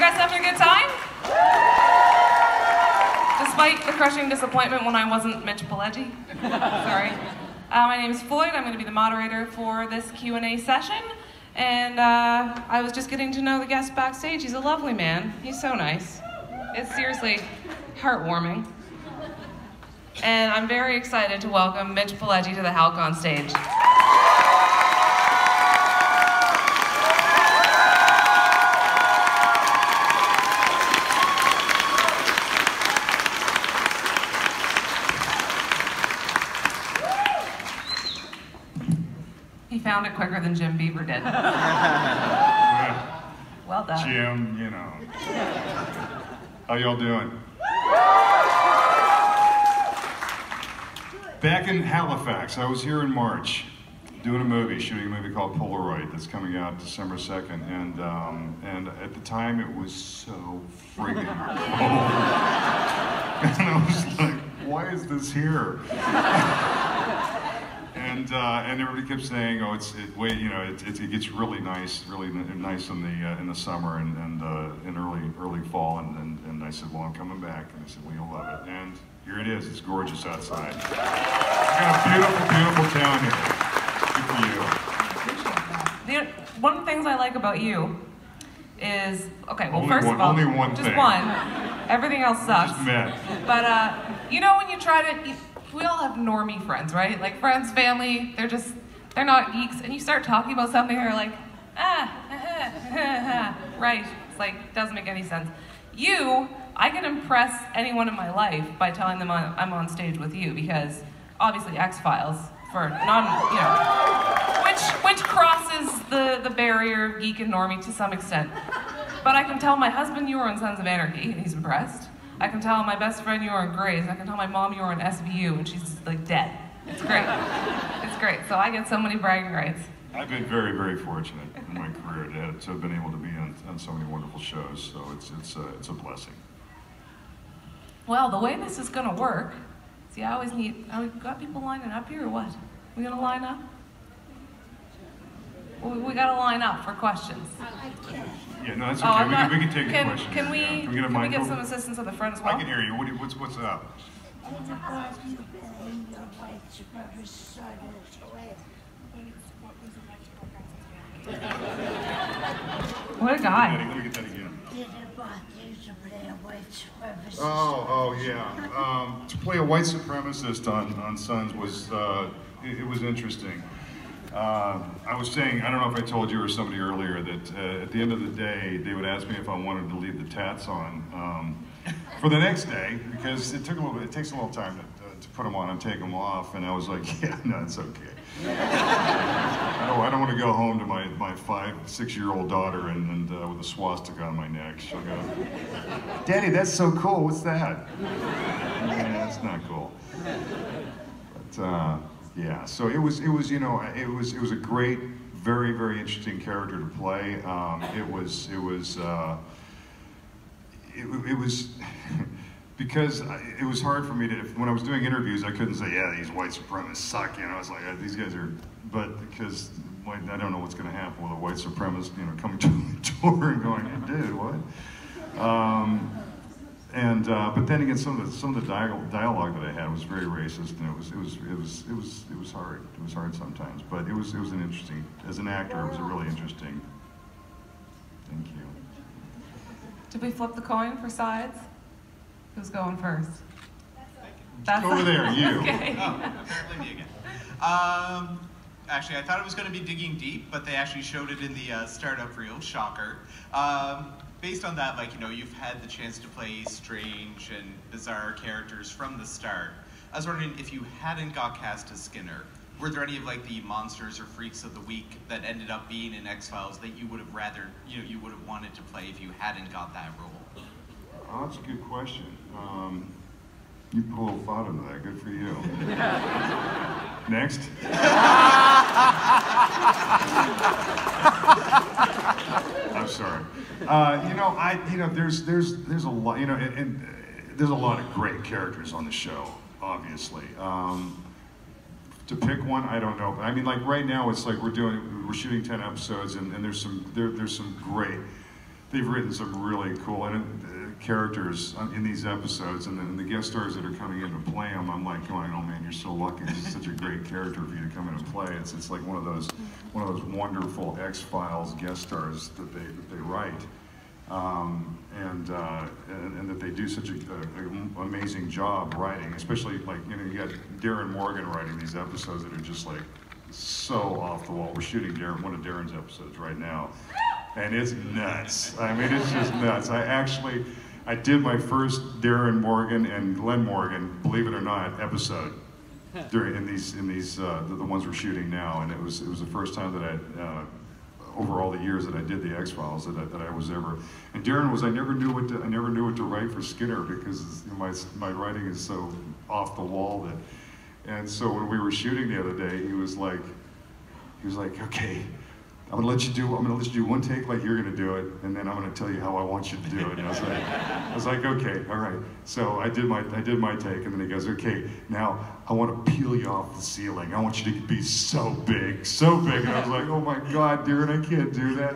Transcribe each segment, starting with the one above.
guys having a good time? Despite the crushing disappointment when I wasn't Mitch Pileggi. Sorry. My name is Floyd. I'm going to be the moderator for this Q&A session. And I was just getting to know the guest backstage. He's a lovely man. He's so nice. It's seriously heartwarming. And I'm very excited to welcome Mitch Pileggi to the Halcon stage. He found it quicker than Jim Beaver did. Well done. Jim, you know. How y'all doing? Back in Halifax, I was here in March doing a movie, shooting a movie called Polaroid that's coming out December 2nd, and at the time it was so friggin' cold. And I was like, why is this here? And everybody kept saying, oh, it gets really nice in the summer and in early fall, and I said, well, I'm coming back, and they said, well, you'll love it, and here it is. It's gorgeous outside. We got a beautiful, beautiful town here. Good for you. One of the things I like about you is, okay, well, only first of all, only one just thing. one. Everything else sucks. Just met. But you know when you try to, we all have normie friends, right? Like friends, family, they're not geeks, and you start talking about something, they're like, right. It's like, doesn't make any sense. I can impress anyone in my life by telling them I'm on stage with you, because obviously X-Files, for which crosses the barrier of geek and normie to some extent. But I can tell my husband you were on Sons of Anarchy, and he's impressed. I can tell my best friend you were on Grey's, and I can tell my mom you were on SVU, and she's like dead. It's great. It's great. So I get so many bragging rights. I've been very, very fortunate in my career to have been able to be on so many wonderful shows. So it's a blessing. Well, the way this is going to work, see, we got people lining up here or what? We going to line up? We got to line up for questions. Yeah, no, that's okay. We can take a question. Can we get some assistance at the front as well? I can hear you. What's up? What a guy. Let me get that again. Oh yeah. To play a white supremacist on Sons was it was interesting. I was saying, I don't know if I told you or somebody earlier that at the end of the day they would ask me if I wanted to leave the tats on for the next day, because it takes a little time to put them on and take them off, and I was like, yeah, no, it's okay. I don't want to go home to my 5-6-year-old daughter and with a swastika on my neck. She'll go, Daddy, that's so cool. What's that? Yeah, that's not cool. But yeah, so it was a great, very, very interesting character to play. It was because it was hard for me to, when I was doing interviews, I couldn't say, yeah, these white supremacists suck, I was like, these guys are, but because I don't know what's going to happen with a white supremacist, coming to the door and going, hey, dude, what? But then again, some of the dialogue that I had was very racist, and it was hard. It was hard sometimes, but it was an interesting, as an actor, it was a really interesting. Thank you. Did we flip the coin for sides? Who's going first? That's over there, you. Okay. Oh, apparently me again. Actually, I thought it was going to be digging deep, but they actually showed it in the startup reel. Shocker. Based on that, you've had the chance to play strange and bizarre characters from the start. I was wondering, if you hadn't got cast as Skinner, were there any of the monsters or freaks of the week that ended up being in X-Files that you would have you would have wanted to play if you hadn't got that role? Oh, that's a good question. You put a little thought into that. Good for you. Next. I'm sorry. There's a lot. And there's a lot of great characters on the show. Obviously. To pick one, I don't know. I mean, right now, it's like we're shooting 10 episodes, and there's some great they've written some really cool characters in these episodes, and then the guest stars that are coming in to play them, I'm like going, oh man, you're so lucky. This is such a great character for you to come in and play. It's like one of those wonderful X-Files guest stars that they write, and that they do such an amazing job writing. Especially like you got Darren Morgan writing these episodes that are just like so off the wall. We're shooting one of Darren's episodes right now. And it's nuts. I mean, it's just nuts. I did my first Darren Morgan and Glenn Morgan, believe it or not, episode in these the ones we're shooting now, and it was the first time that I over all the years that I did the X-Files that I was ever. And Darren was I never knew what to write for Skinner because my writing is so off the wall and so when we were shooting the other day, he was like, okay. I'm gonna let you do one take like you're gonna do it, and then I'm gonna tell you how I want you to do it. And I was like, okay, all right. So I did my take, and then he goes, okay, now I want to peel you off the ceiling. I want you to be so big, so big. And I was like, oh my God, Darren, I can't do that.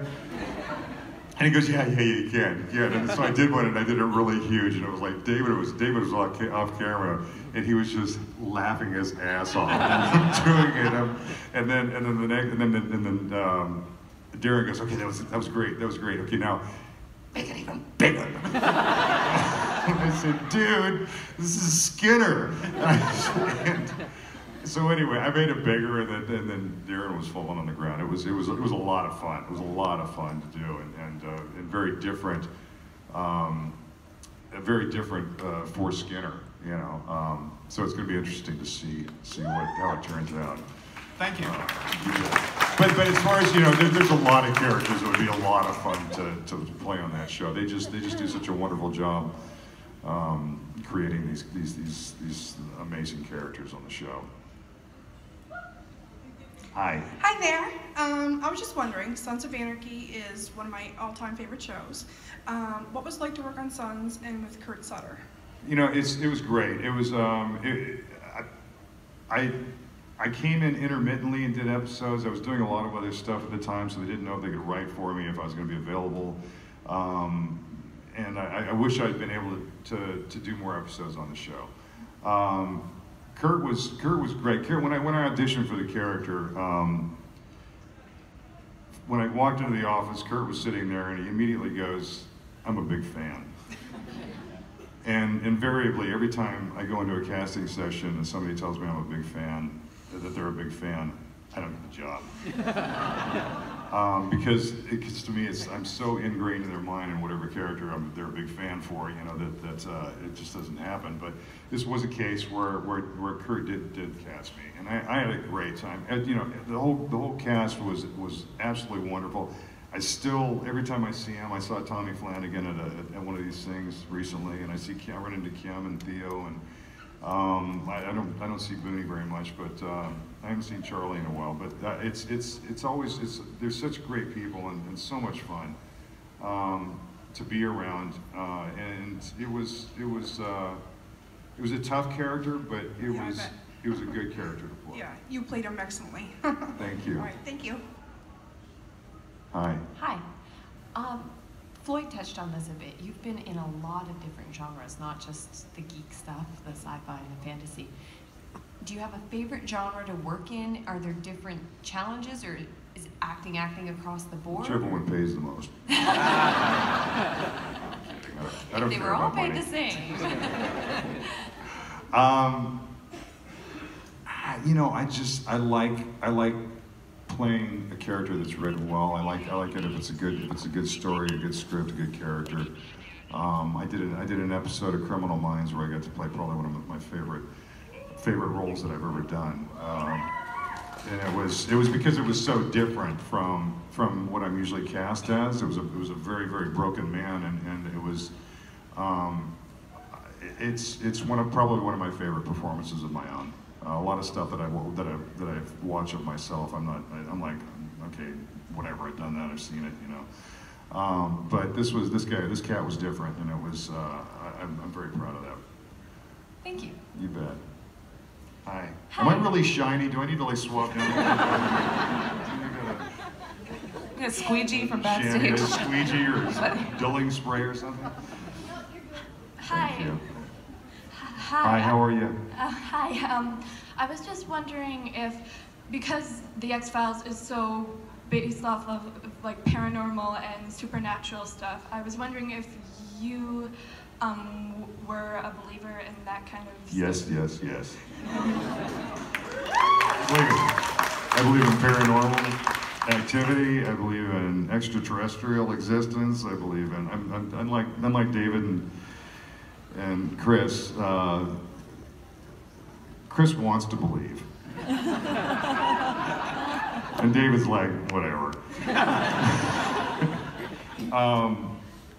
And he goes, yeah, you can. And so I did one, and I did it really huge, and it was like David was off camera, and he was just laughing his ass off doing it. And then Darren goes, okay, that was great. Okay, now make it even bigger. And I said, dude, this is Skinner. So anyway, I made it bigger, and then Darren was falling on the ground. It was a lot of fun. It was a lot of fun to do, and very different, very different for Skinner. So it's going to be interesting to see how it turns out. Thank you. But as far as there's a lot of characters. It would be a lot of fun to play on that show. They just do such a wonderful job creating these amazing characters on the show. Hi. Hi there. I was just wondering, Sons of Anarchy is one of my all-time favorite shows. What was it like to work on Sons and with Kurt Sutter? It was great. It was I came in intermittently and did episodes. I was doing a lot of other stuff at the time, so they didn't know if they could write for me, if I was going to be available. And I wish I'd been able to do more episodes on the show. Kurt was great. When I auditioned for the character, when I walked into the office, Kurt was sitting there, and he immediately goes, "I'm a big fan." And invariably, every time I go into a casting session and somebody tells me I'm a big fan, that they're a big fan, I don't get the job. Because to me, I'm so ingrained in their mind and whatever character they're a big fan for, that it just doesn't happen. But this was a case where Kurt did cast me, and I had a great time. The whole cast was absolutely wonderful. I still, every time I see him, I saw Tommy Flanagan at one of these things recently, and I run into Kim and Theo, and I don't see Booney very much, but I haven't seen Charlie in a while. But there's such great people and so much fun to be around, and it was a tough character, but it was a good character to play. Yeah, you played him excellently. Thank you. All right, thank you. Hi. Hi. Floyd touched on this a bit. You've been in a lot of different genres, not just the geek stuff, the sci-fi and the fantasy. Do you have a favorite genre to work in? Are there different challenges, or is acting across the board? Whichever one pays the most. If they were all paid the same. I like playing a character that's written well. I like it if it's a good story, a good script, a good character. I did an episode of Criminal Minds where I got to play probably one of my favorite roles that I've ever done. And it was because it was so different from what I'm usually cast as. It was a very, very broken man, and it was it's probably one of my favorite performances of my own. A lot of stuff that I've watched of myself, I'm like, okay, whatever, I've done that, I've seen it, But this cat was different, and it was, I'm very proud of that. Thank you. You bet. Hi. Am I really shiny? Do I need to like swap down? A squeegee from Shannon, backstage. a squeegee or dulling spray or something? Hi. Thank you. Hi. Hi, how are you? Hi. I was just wondering if, because the X-Files is so based off of like paranormal and supernatural stuff, I was wondering if you were a believer in that kind of Yes, yes, yes. I believe in paranormal activity. I believe in extraterrestrial existence. I believe in, unlike David and Chris, Chris wants to believe. And David's like, whatever.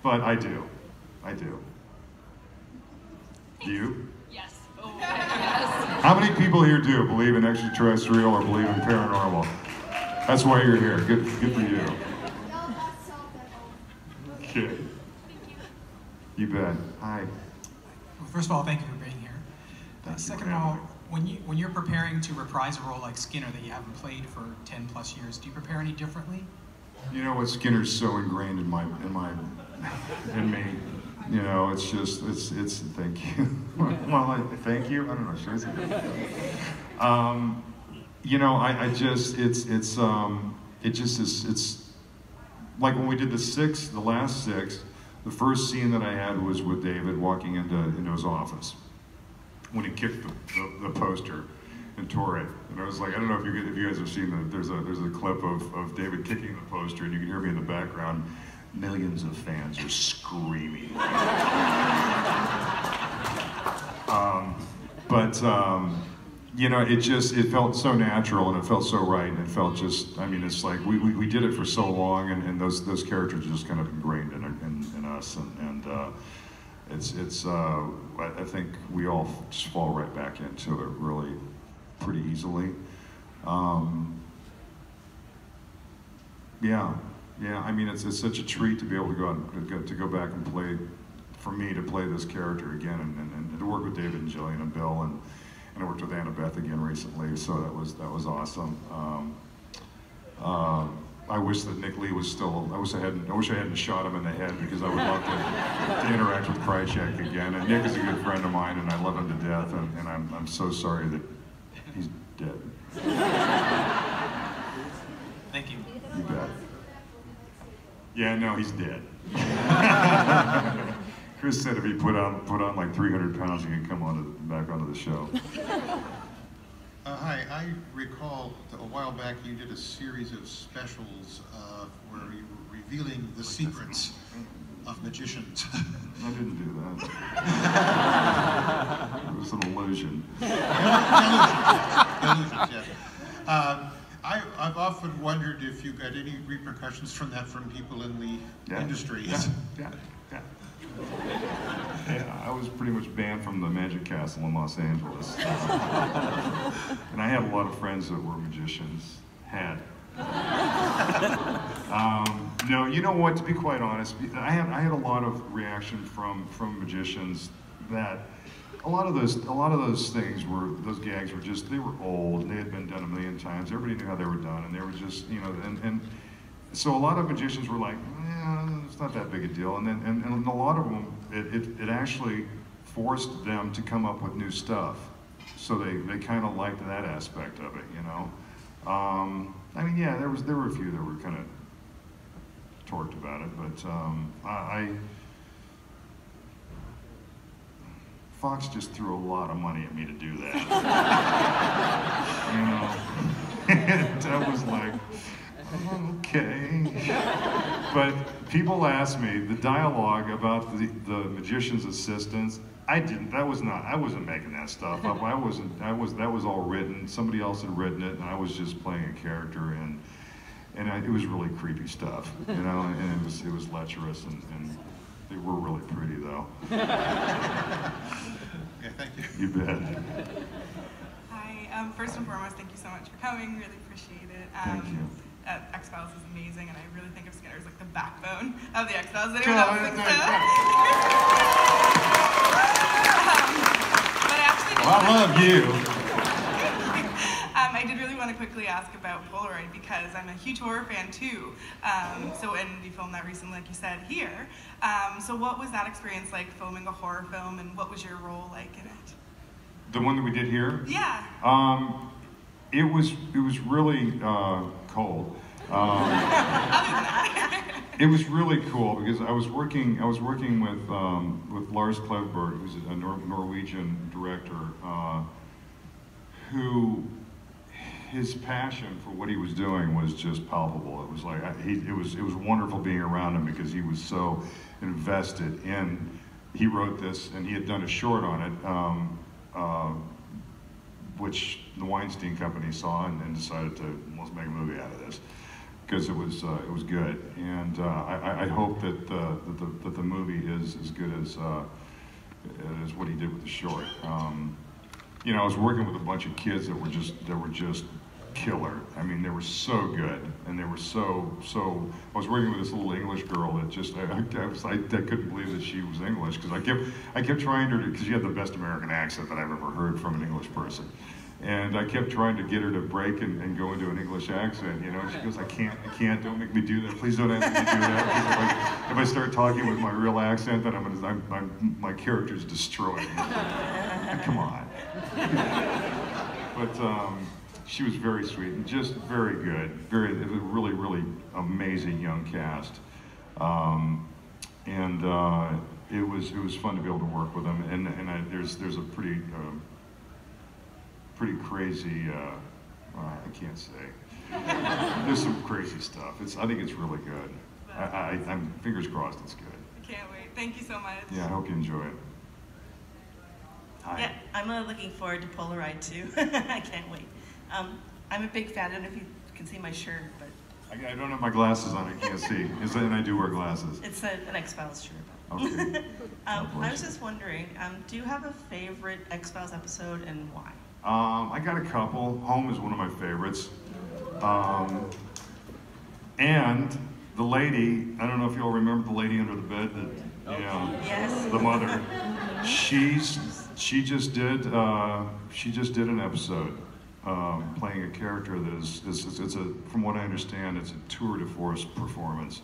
But I do. Do you? Yes. Oh, yes. How many people here do believe in extraterrestrial or believe in paranormal? That's why you're here. Good for you. Okay. You bet. Hi. Well, first of all, thank you for being here. Second of all, when you're preparing to reprise a role like Skinner that you haven't played for 10 plus years, do you prepare any differently? You know what? Skinner's so ingrained in me. You know, it's thank you. Well, thank you. I don't know. Should I say that? You know, it's like when we did the last six. The first scene that I had was with David walking into his office when he kicked the poster and tore it. And I was like, I don't know if you guys have seen that. There's a clip of David kicking the poster, and you can hear me in the background. Millions of fans are screaming. You know, it felt so natural and it felt so right, and it felt just, I mean, it's like we did it for so long, and those characters are just kind of ingrained in us, and I think we all just fall right back into it really pretty easily. Yeah, I mean, it's such a treat to be able to go out to go back and play, for me to play this character again, and to work with David and Jillian and Bill, and I worked with Annabeth again recently, so that was awesome. I wish that Nick Lee was still. I wish I hadn't shot him in the head, because I would love to interact with Krychek again. And Nick is a good friend of mine, and I love him to death. And I'm so sorry that he's dead. Thank you. You bet. Yeah, no, he's dead. Chris said if he put on like 300 pounds, he could come back onto the show. Hi, I recall a while back you did a series of specials where you were revealing the secrets of magicians. I didn't do that. It was an illusion. Illusions, yes. I've often wondered if you got any repercussions from that from people in the industry. Yeah. Yeah, I was pretty much banned from the Magic Castle in Los Angeles. And I had a lot of friends that were magicians. No, you know what, to be quite honest, I had a lot of reaction from magicians that a lot of those things were, those gags were just, they were old, and they had been done a million times. Everybody knew how they were done, and they were just, you know, and so a lot of magicians were like, it's not that big a deal, and a lot of them, it actually forced them to come up with new stuff. So they kind of liked that aspect of it, you know. I mean, yeah, there were a few that were kind of torqued about it, but Fox just threw a lot of money at me to do that. You know, and I was like, okay. But people ask me the dialogue about the magician's assistants. I wasn't making that stuff up. That was all written. Somebody else had written it, and I was just playing a character, it was really creepy stuff, you know, and it was lecherous, and they were really pretty though. Yeah, thank you. You bet. Hi, first and foremost, thank you so much for coming, really appreciate it. Thank you. X-Files is amazing, and I really think of Skinner as like the backbone of the X-Files. Anyone else think so? But I actually I love you. I did really want to quick quickly ask about Polaroid because I'm a huge horror fan too. And you filmed that recently, like you said, here. So what was that experience like filming a horror film, and what was your role like in it? The one that we did here? Yeah. It was really cold. It was really cool because I was working with Lars Klevberg, who's a Norwegian director, who his passion for what he was doing was just palpable. It was like it was wonderful being around him because he was so invested in. He wrote this, and he had done a short on it, which the Weinstein Company saw and decided to let's make a movie out of this because it was good. And I hope that the movie is as good as what he did with the short. You know, I was working with a bunch of kids that were just killer. I mean, they were so good, and they were so. I was working with this little English girl that just I couldn't believe that she was English because I kept trying to because she had the best American accent that I've ever heard from an English person, and I kept trying to get her to break and go into an English accent. You know, she goes, I can't, don't make me do that. Please don't ask me to do that. If I start talking with my real accent, then my character's destroyed. Come on. But she was very sweet and just very good. It was a really, really amazing young cast, and it was fun to be able to work with them. And there's a pretty crazy. I can't say. There's some crazy stuff. I think it's really good. I'm fingers crossed it's good. I can't wait. Thank you so much. Yeah, I hope you enjoy it. Hi. Yeah, I'm looking forward to Polaroid too. I can't wait. I'm a big fan. I don't know if you can see my shirt, but I don't have my glasses on. I can't see. And I do wear glasses. It's an X-Files shirt. Okay. I was just wondering, do you have a favorite X-Files episode and why? I got a couple. Home is one of my favorites. And the lady, I don't know if you all remember the lady under the bed. Yes. The mother. She just did an episode playing a character that is from what I understand, it's a tour de force performance.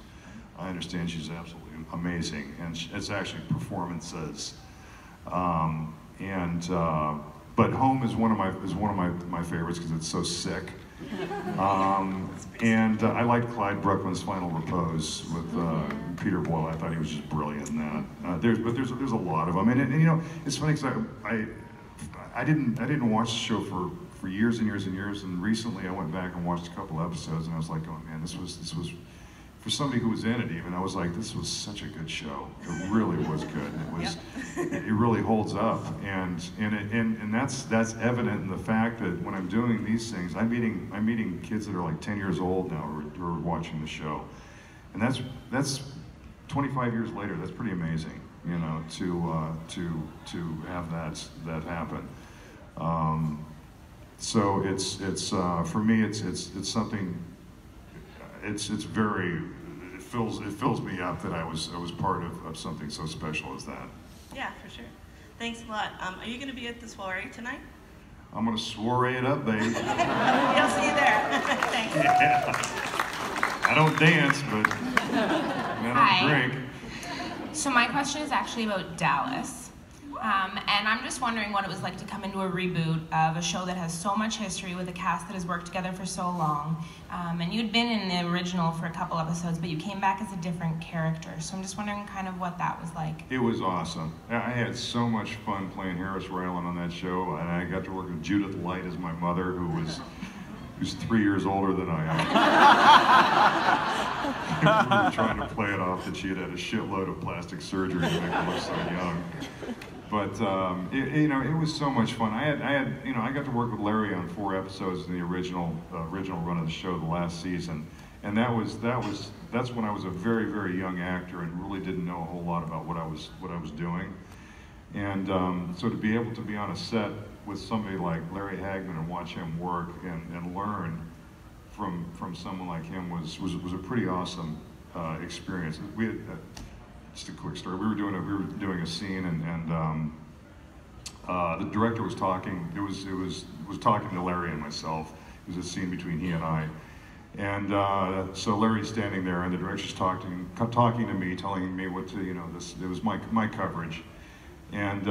I understand she's absolutely amazing, and it's actually performances. But Home is one of my favorites because it's so sick. I liked Clyde Bruckman's Final Repose with Peter Boyle. I thought he was just brilliant in that. There's a lot of them, and you know it's funny because I didn't watch the show for years and years and years, and recently I went back and watched a couple episodes, and I was like, oh man, this was for somebody who was in it even. I was like, this was such a good show. It really was good. It really holds up, and that's evident in the fact that when I'm doing these things, I'm meeting kids that are like 10 years old now who are watching the show, and that's 25 years later. That's pretty amazing, you know, to have that happen. So it's for me it's something. It fills me up that I was part of something so special as that. Yeah, for sure. Thanks a lot. Are you going to be at the soiree tonight? I'm going to soiree it up, baby. You'll see you there. Thanks. Yeah. I don't dance, but I don't drink. So my question is actually about Dallas. And I'm just wondering what it was like to come into a reboot of a show that has so much history with a cast that has worked together for so long. And you'd been in the original for a couple episodes, but you came back as a different character. So I'm just wondering kind of what that was like. It was awesome. I had so much fun playing Harris Ryland on that show, and I got to work with Judith Light as my mother, who's 3 years older than I am. We were trying to play it off that she had a shitload of plastic surgery to make her look so young. But it was so much fun. I got to work with Larry on 4 episodes in the original run of the show, the last season, and that's when I was a very, very young actor and really didn't know a whole lot about what I was doing. And so to be able to be on a set with somebody like Larry Hagman and watch him work and learn from someone like him was a pretty awesome experience. We had, just a quick story. We were doing a scene, and the director was talking. Was talking to Larry and myself, There's a scene between he and I. And so Larry's standing there, and the director's talking to me, telling me what to, it was my coverage. And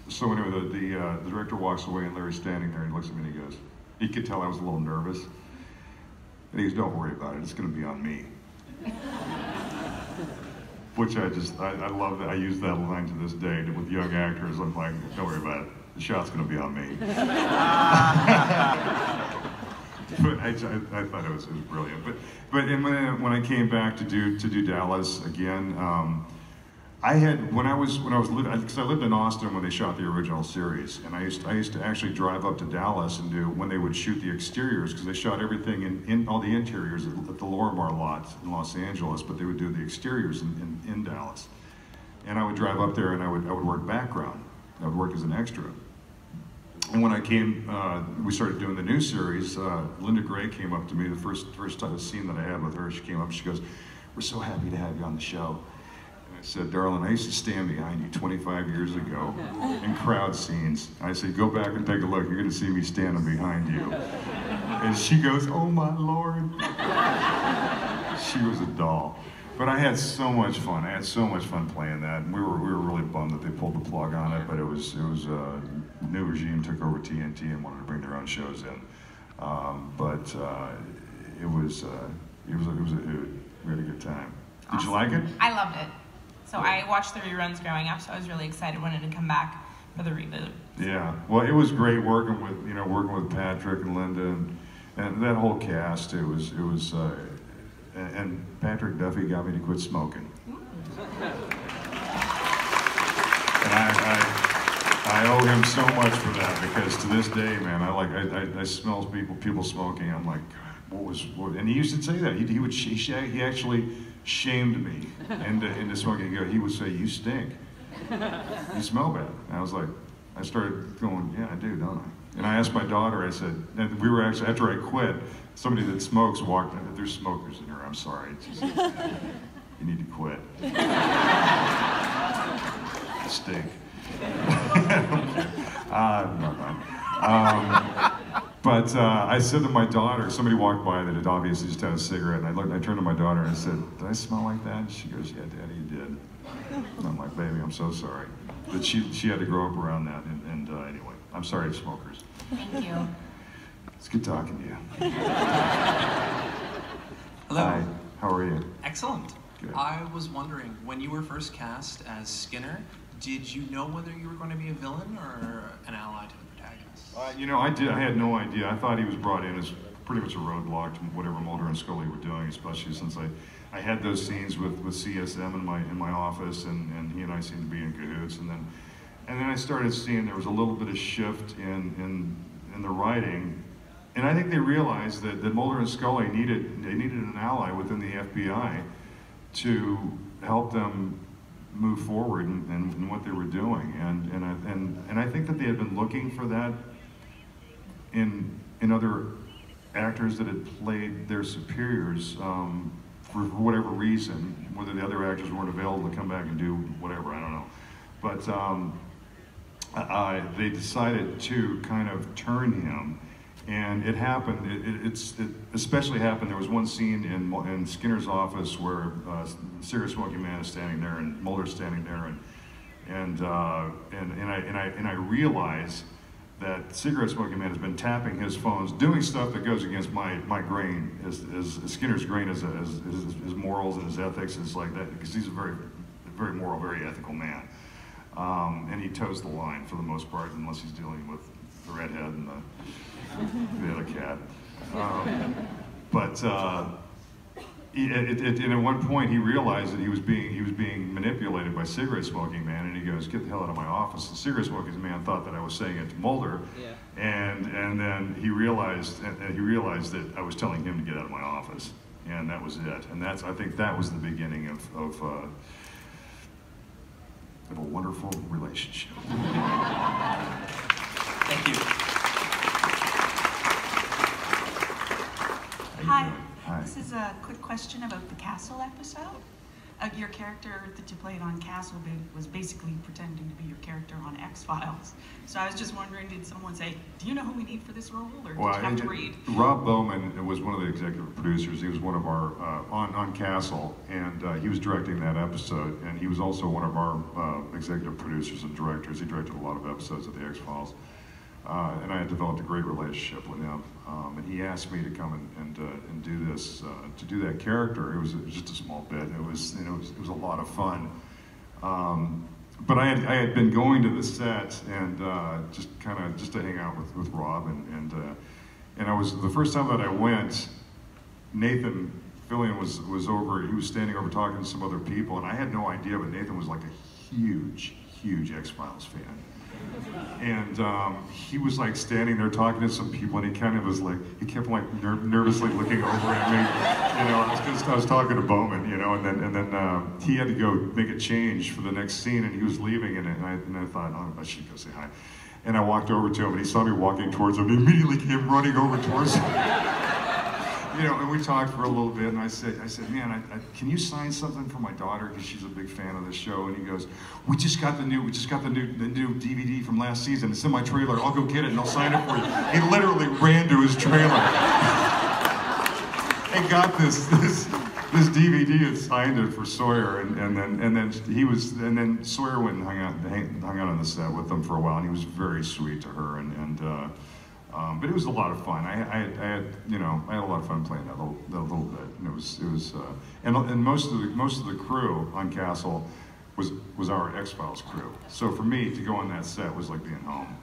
so anyway, the director walks away, and Larry's standing there, and he looks at me and he goes, he could tell I was a little nervous. And he goes, "Don't worry about it, it's gonna be on me." Which I love that. I use that line to this day with young actors. I'm like, "Don't worry about it, the shot's gonna be on me." But I thought it was brilliant. But when I came back to do Dallas again, when I living, because I lived in Austin when they shot the original series, and I used to actually drive up to Dallas and do when they would shoot the exteriors, because they shot everything in all the interiors at the Lorimar lot in Los Angeles, but they would do the exteriors in Dallas, and I would drive up there and I would work background. I would work as an extra. And when I came, we started doing the new series. Linda Gray came up to me the first scene that I had with her. She came up, she goes, "We're so happy to have you on the show." And I said, "Darling, I used to stand behind you 25 years ago in crowd scenes." I said, "Go back and take a look. You're going to see me standing behind you." And she goes, "Oh my Lord." She was a doll. But I had so much fun. I had so much fun playing that, and we were really bummed that they pulled the plug on it. But it was new regime took over TNT and wanted to bring their own shows in. We had a good time. Did you like it? I loved it. So I watched the reruns growing up, so I was really excited when it had come back for the reboot. Yeah, well, it was great working with Patrick and Linda and that whole cast. It was. And Patrick Duffy got me to quit smoking. And I owe him so much for that, because to this day, man, I smell people smoking. I'm like, God, and he used to say that. He actually shamed me into smoking. He would say, "You stink. You smell bad." And I started going, "Yeah, I do, don't I?" And I asked my daughter, I said, and we were actually, after I quit, somebody that smokes walked in. "There's smokers in here, I'm sorry." She said, "You need to quit." I stink. But I said to my daughter, somebody walked by that had obviously just had a cigarette, and I turned to my daughter and I said, "Did I smell like that?" And she goes, "Yeah, Daddy, you did." And I'm like, "Baby, I'm so sorry." But she had to grow up around that, and anyway, I'm sorry, smokers. Thank you. It's good talking to you. Hello. Hi, how are you? Excellent. Good. I was wondering, when you were first cast as Skinner, did you know whether you were going to be a villain or an ally to the protagonist? I had no idea. I thought he was brought in as pretty much a roadblock to whatever Mulder and Scully were doing, especially since I had those scenes with CSM in my office, and he and I seemed to be in cahoots, and then I started seeing there was a little bit of shift in the writing, and I think they realized that Mulder and Scully needed an ally within the FBI to help them move forward in what they were doing, and I think that they had been looking for that in other actors that had played their superiors for whatever reason, whether the other actors weren't available to come back and do whatever, I don't know. But they decided to kind of turn him, and it happened. It especially happened. There was one scene in Skinner's office where cigarette smoking man is standing there and Mulder's standing there, and I realized that cigarette smoking man has been tapping his phones, doing stuff that goes against my grain, as Skinner's grain, as his morals and his ethics, is like that, because he's a very, very moral, very ethical man. And he toes the line for the most part, unless he's dealing with the redhead and the other cat. And at one point he realized that he was being manipulated by cigarette smoking man, and he goes, "Get the hell out of my office." The cigarette smoking man thought that I was saying it to Mulder, and then he realized that I was telling him to get out of my office, and that was it. And I think that was the beginning of a wonderful relationship. Thank you. Hi. Hi. This is a quick question about the Castle episode. your character that you played on Castle was basically pretending to be your character on X-Files. So I was just wondering, did someone say, do you know who we need for this role, or did you have to read? Rob Bowman was one of the executive producers. He was one of our, on Castle, and he was directing that episode, and he was also one of our executive producers and directors. He directed a lot of episodes of the X-Files. And I had developed a great relationship with him, and he asked me to come and do this, to do that character. It was just a small bit. It was a lot of fun. But I had been going to the set and just to hang out with Rob, and I was, the first time that I went, Nathan Fillion was over. He was standing over talking to some other people, and I had no idea, but Nathan was like a huge X-Files fan. And he was like standing there talking to some people, and he kind of was like, he kept like nervously looking over at me, you know. I was talking to Bowman, you know, and then he had to go make a change for the next scene, and he was leaving, and I thought, oh, I should go say hi. And I walked over to him, and he saw me walking towards him, and he immediately came running over towards him. You know, and we talked for a little bit, and I said, man, can you sign something for my daughter, because she's a big fan of the show? And he goes, we just got the new DVD from last season. It's in my trailer. I'll go get it and I'll sign it for you. He literally ran to his trailer and got this DVD and signed it for Sawyer, and then Sawyer went and hung out on the set with them for a while, and he was very sweet to her, but it was a lot of fun. I had a lot of fun playing that little bit. And it was and most of the crew on Castle was our X-Files crew. So for me to go on that set was like being home.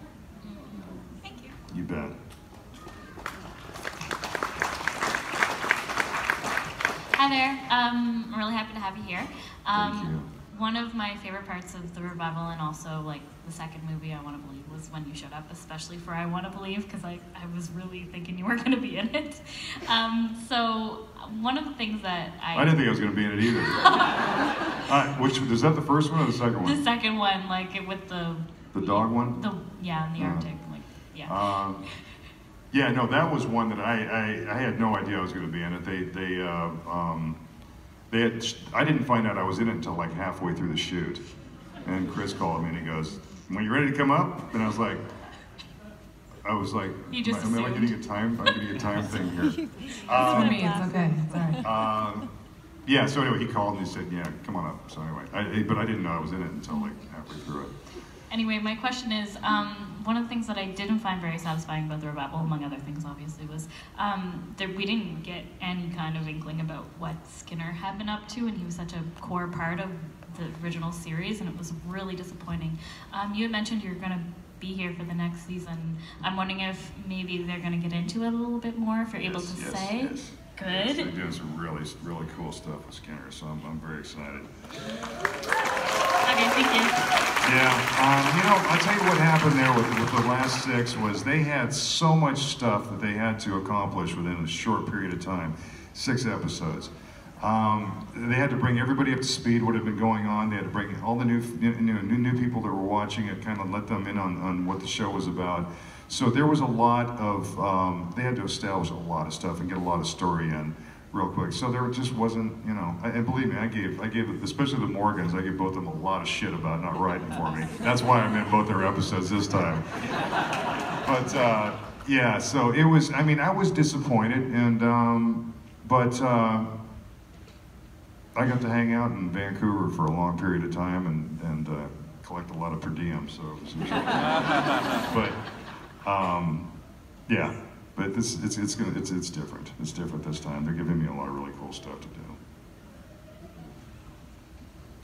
Thank you. You bet. Hi there. I'm really happy to have you here. Thank you. One of my favorite parts of the revival, and also like the second movie, I Want to Believe, was when you showed up, especially for I Want to Believe, because I was really thinking you were going to be in it. So one of the things that I didn't think I was going to be in it either. Is that the first one or the second one? The second one, like with the dog one? In the Arctic, like yeah. Yeah, no, that was one that I had no idea I was going to be in it. I didn't find out I was in it until like halfway through the shoot. And Chris called me and he goes, "When you ready to come up?" And I was like, you just am I getting a time thing here? For me, it's okay. Sorry. Yeah, so anyway, he called and he said, "Yeah, come on up." So anyway, but I didn't know I was in it until like halfway through it. Anyway, my question is, one of the things that I didn't find very satisfying about the revival, among other things obviously, was that we didn't get any kind of inkling about what Skinner had been up to, and he was such a core part of the original series, and it was really disappointing. You had mentioned you're going to be here for the next season. I'm wondering if maybe they're going to get into it a little bit more, if you're able to say. Yes. Good. Yes, they're doing some really cool stuff with Skinner, so I'm very excited. Okay, thank you. Yeah, I'll tell you what happened there with the last 6 was they had so much stuff that they had to accomplish within a short period of time, 6 episodes. They had to bring everybody up to speed, what had been going on. They had to bring all the new people that were watching it, kind of let them in on what the show was about. So there was a lot of, they had to establish a lot of stuff and get a lot of story in real quick. So there just wasn't, and believe me, I gave, especially the Morgans, I gave both of them a lot of shit about not writing for me. That's why I'm in both their episodes this time. But yeah, so it was, I was disappointed, and, but I got to hang out in Vancouver for a long period of time and collect a lot of per diem, so it was but yeah. But it's different. It's different this time. They're giving me a lot of really cool stuff to do.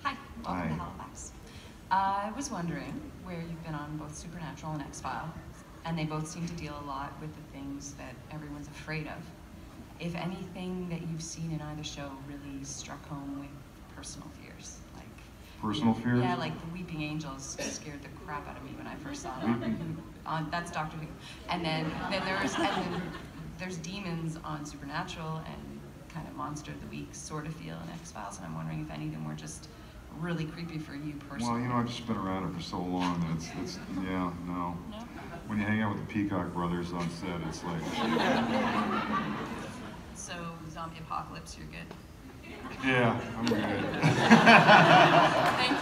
Hi, welcome to Halifax. I was wondering where you've been on both Supernatural and X-Files, and they both seem to deal a lot with the things that everyone's afraid of. If anything that you've seen in either show really struck home with personal fears, like personal fears? Yeah, like the Weeping Angels scared the crap out of me when I first saw them. That's Doctor Who, and then there's demons on Supernatural and kind of Monster of the Week sort of feel in X-Files, and I'm wondering if any of them were just really creepy for you personally. Well, I've just been around it for so long that it's yeah, no. When you hang out with the Peacock brothers on set, it's like. So zombie apocalypse, you're good. Yeah, I'm good. Thank you.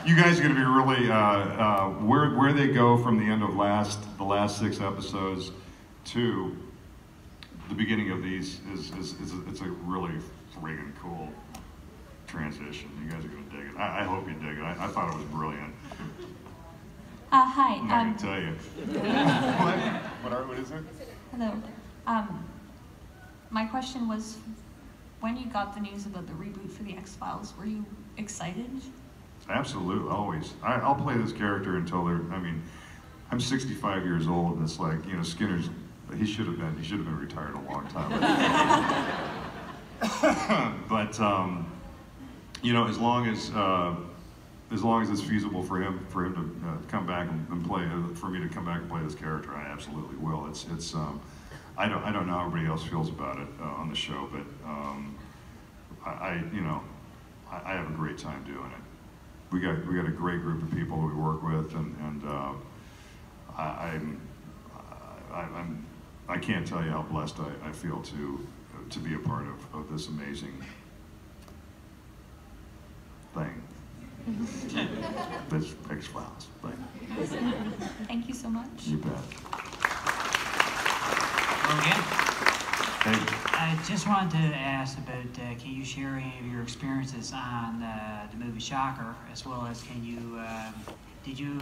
You guys are going to be really where they go from the end of the last 6 episodes to the beginning of these it's a really friggin' cool transition. You guys are going to dig it. I hope you dig it. I thought it was brilliant. Hi. I'm not going to tell you. What is it? Hello. My question was, when you got the news about the reboot for the X-Files, were you excited? Absolutely, always. I'll play this character until I'm 65 years old, and it's like, you know, Skinner's, he should have been retired a long time ago. But, you know, as long as it's feasible for him to come back and play, for me to come back and play this character, I absolutely will. I don't know how everybody else feels about it on the show, but I have a great time doing it. We got a great group of people we work with, and I can't tell you how blessed I feel to be a part of this amazing thing. This X-Files thing. Thank you so much. You bet. Again. Hey. I just wanted to ask about, can you share any of your experiences on the movie Shocker, as well as did you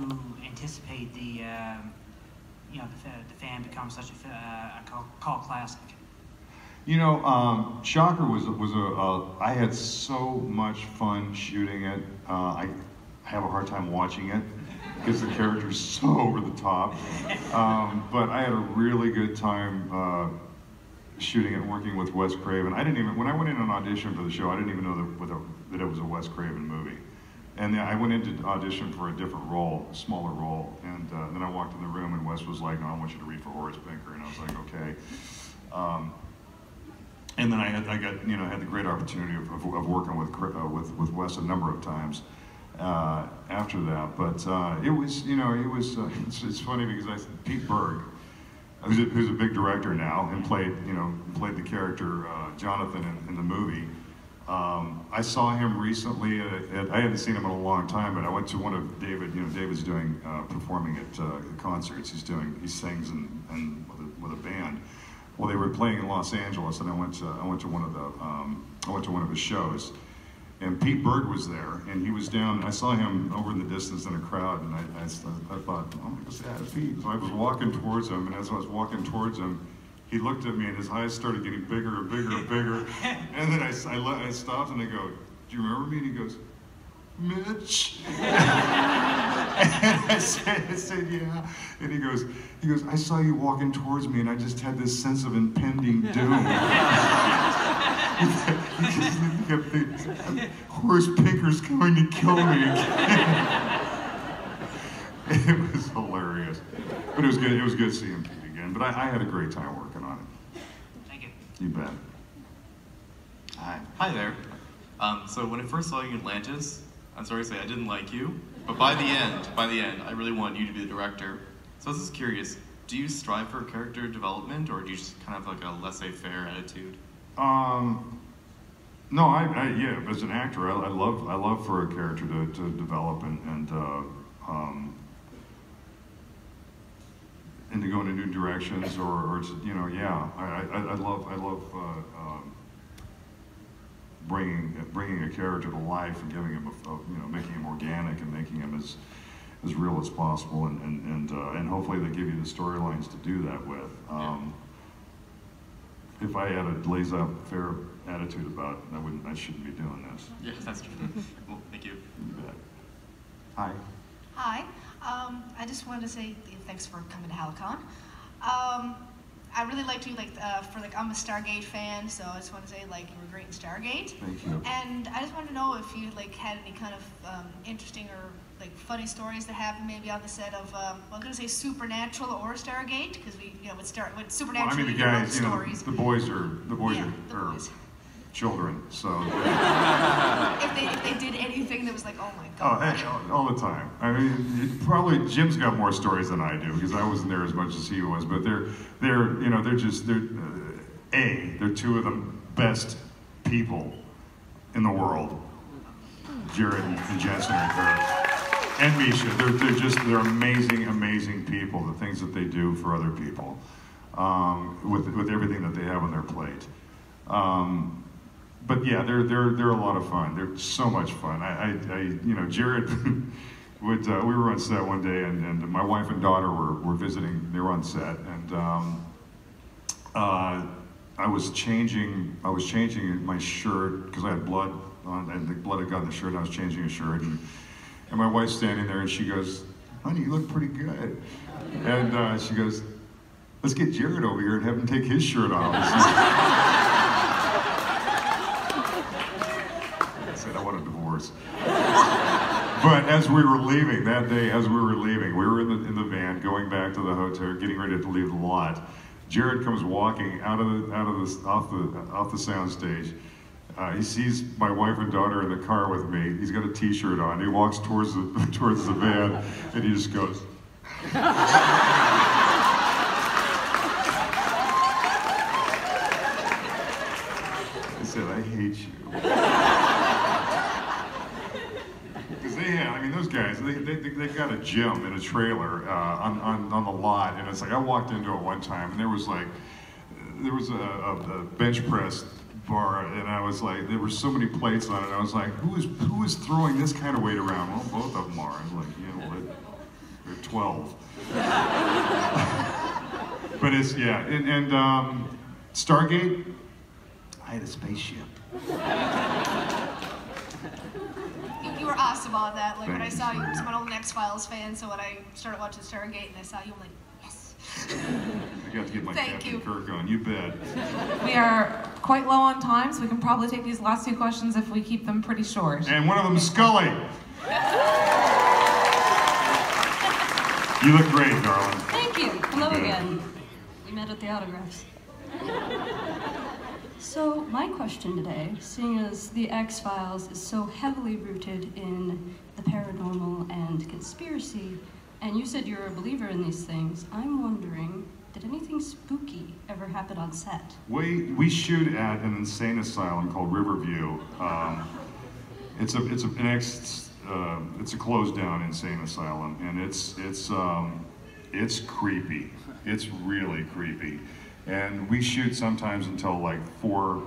anticipate the fan becomes such a cult classic? You know, Shocker I had so much fun shooting it. I have a hard time watching it because the character's so over the top. But I had a really good time shooting it and working with Wes Craven. When I went in an audition for the show, I didn't even know that it was a Wes Craven movie. And then I went in to audition for a different role, a smaller role, and then I walked in the room and Wes was like, "No, I want you to read for Horace Pinker," and I was like, "Okay." And then I had the great opportunity of working with Wes a number of times after that. But it's funny because Pete Berg, who's a big director now and played the character Jonathan in the movie. I saw him recently I hadn't seen him in a long time, but I went to one of David's doing performing at concerts. He sings and with a band. Well, they were playing in Los Angeles, and I went to one of his shows, and Pete Berg was there, and he was down. And I saw him over in the distance in a crowd, and I thought, "I'm gonna go say hi to Pete." So I was walking towards him, and as I was walking towards him, he looked at me, and his eyes started getting bigger and bigger and bigger. And then I stopped, and I go, "Do you remember me?" And he goes, "Mitch." And I said, "Yeah." And he goes, "I saw you walking towards me, and I just had this sense of impending doom." He kept thinking, "Horace Pinker's going to kill me again." It was hilarious, but it was good. It was good seeing Pete again. But I had a great time working on it. Thank you. You bet. Hi there. So when I first saw you in Atlantis, I'm sorry to say I didn't like you, but by the end, I really wanted you to be the director. So I was just curious, do you strive for character development, or do you just kind of like a laissez-faire attitude? No, yeah. As an actor, I love for a character to develop and to go into new directions, or to, yeah. I love bringing a character to life and giving him making him organic and making him as real as possible, and hopefully they give you the storylines to do that with. If I had a laissez-faire attitude about it, I shouldn't be doing this. Yes, that's true. Well, thank you. You bet. Hi. Hi. I just wanted to say thanks for coming to Halcon. I really liked you, I'm a Stargate fan, so I just want to say, you were great in Stargate. Thank you. And I just wanted to know if you, had any kind of interesting or, funny stories that happened maybe on the set of, I'm going to say Supernatural or Stargate, because with Supernatural, Well, I mean, the guys, stories. the boys are children, so. If they did anything that was like, oh my God. Oh, hey, all the time. I mean, probably Jim's got more stories than I do because I wasn't there as much as he was. But they're two of the best people in the world. Jared and Jensen are there. And Misha, they're amazing, amazing people, the things that they do for other people, with everything that they have on their plate. But yeah, they're a lot of fun. They're so much fun. You know, Jared would, we were on set one day, and my wife and daughter were visiting. They were on set, and I was changing my shirt because I had blood on, and the blood had got in the shirt, and I was changing a shirt, and my wife's standing there, and she goes, "Honey, you look pretty good." And she goes, "Let's get Jared over here and have him take his shirt off." I said, "I want a divorce." But as we were leaving that day, we were in the van going back to the hotel, getting ready to leave the lot. Jared comes walking off the sound stage. He sees my wife and daughter in the car with me. He's got a T-shirt on. He walks towards the van, and he just goes. I said, "I hate you." I mean, those guys, they've got a gym in a trailer on the lot, and it's like, I walked into it one time, and there was a bench press bar, and I was like, there were so many plates on it, I was like, who is throwing this kind of weight around? Well, both of them are. I was like, you know, they're 12. But it's, yeah, and Stargate, I had a spaceship. You were awesome on that. Like when I saw you, I'm an old X-Files fan, so when I started watching Stargate and I saw you, I'm like, yes. I got to get my Captain Kirk on. You bet. We are quite low on time, so we can probably take these last two questions if we keep them pretty short. And one of them is Scully. You look great, darling. Thank you. Hello again. We met at the autographs. So my question today, seeing as the X-Files is so heavily rooted in the paranormal and conspiracy, and you said you're a believer in these things, I'm wondering, did anything spooky ever happen on set? We shoot at an insane asylum called Riverview. It's a closed down insane asylum, and it's creepy. It's really creepy. And we shoot sometimes until like 4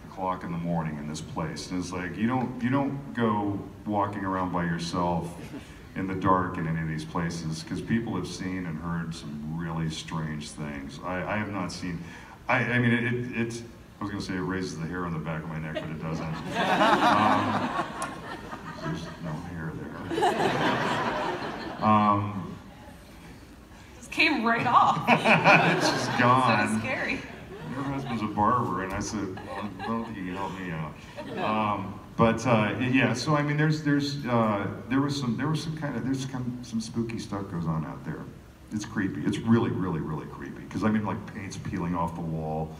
o'clock in the morning in this place. And it's like, you don't go walking around by yourself in the dark in any of these places, because people have seen and heard some really strange things. I have not seen, I mean, I was gonna say it raises the hair on the back of my neck, but it doesn't. There's no hair there. Came right off. It's just gone. So scary. Your husband's a barber, and I said, well, I don't think you can help me out. Yeah. So I mean, there's some spooky stuff goes on out there. It's creepy. It's really, really, really creepy. Because I mean, like paint's peeling off the wall.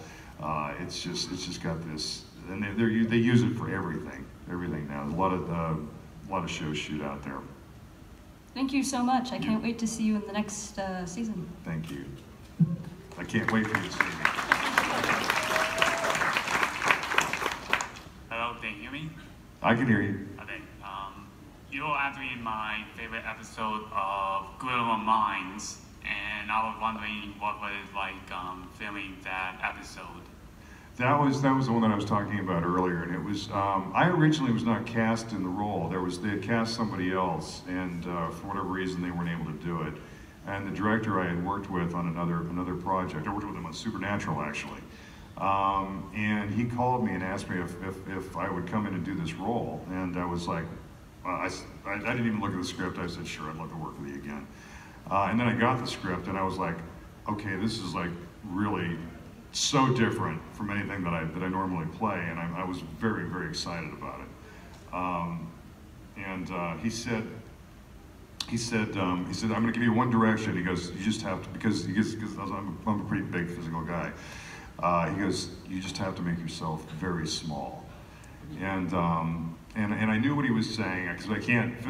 It's just got this, and they use it for everything. Everything now. A lot of shows shoot out there. Thank you so much. I can't wait to see you in the next season. Thank you. I can't wait for you to see me. Hello, can you hear me? I can hear you. Okay. You were actually my favorite episode of Criminal Minds, and I was wondering what was it like filming that episode. That was the one that I was talking about earlier, and it was, I originally was not cast in the role. They had cast somebody else, and for whatever reason they weren't able to do it. And the director I had worked with on another project, I worked with him on Supernatural actually, and he called me and asked me if I would come in and do this role, and I was like, I didn't even look at the script. I said, sure, I'd love to work with you again. And then I got the script, and I was like, okay, this is like really so different from anything that I normally play, and I was very, very excited about it. He said, I'm going to give you one direction. He goes, you just have to, because I'm a pretty big physical guy. He goes, you just have to make yourself very small. And I knew what he was saying, because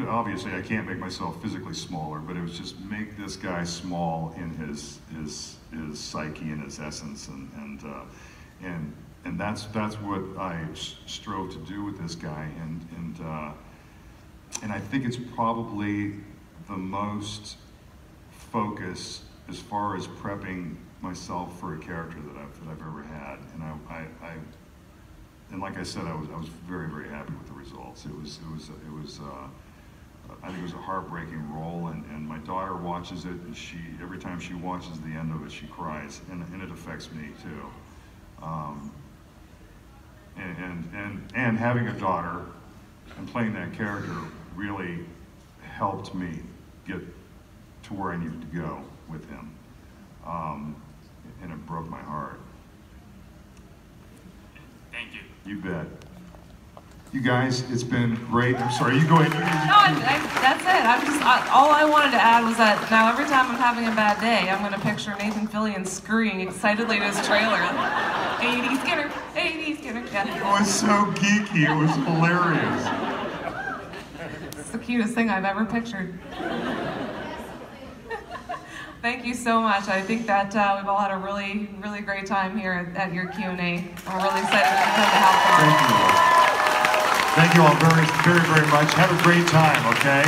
obviously I can't make myself physically smaller, but it was just make this guy small in his psyche and his essence, and that's what I strove to do with this guy, and I think it's probably the most focus as far as prepping myself for a character that I've ever had, and and like I said, I was very, very happy with the results. It was I think it was a heartbreaking role, and my daughter watches it, and every time she watches the end of it, she cries, and it affects me too. And having a daughter and playing that character really helped me get to where I needed to go with him, and it broke my heart. Thank you. You bet. You guys, it's been great. I'm sorry, you go ahead. No, that's it. All I wanted to add was that now every time I'm having a bad day, I'm going to picture Nathan Fillion scurrying excitedly to his trailer. 80 Skinner, 80 Skinner. Yeah. It was so geeky. It was hilarious. It's the cutest thing I've ever pictured. Thank you so much. I think that we've all had a really, really great time here at your Q&A. We're really excited to come to Halcon. Thank you all very, very, very much. Have a great time, okay?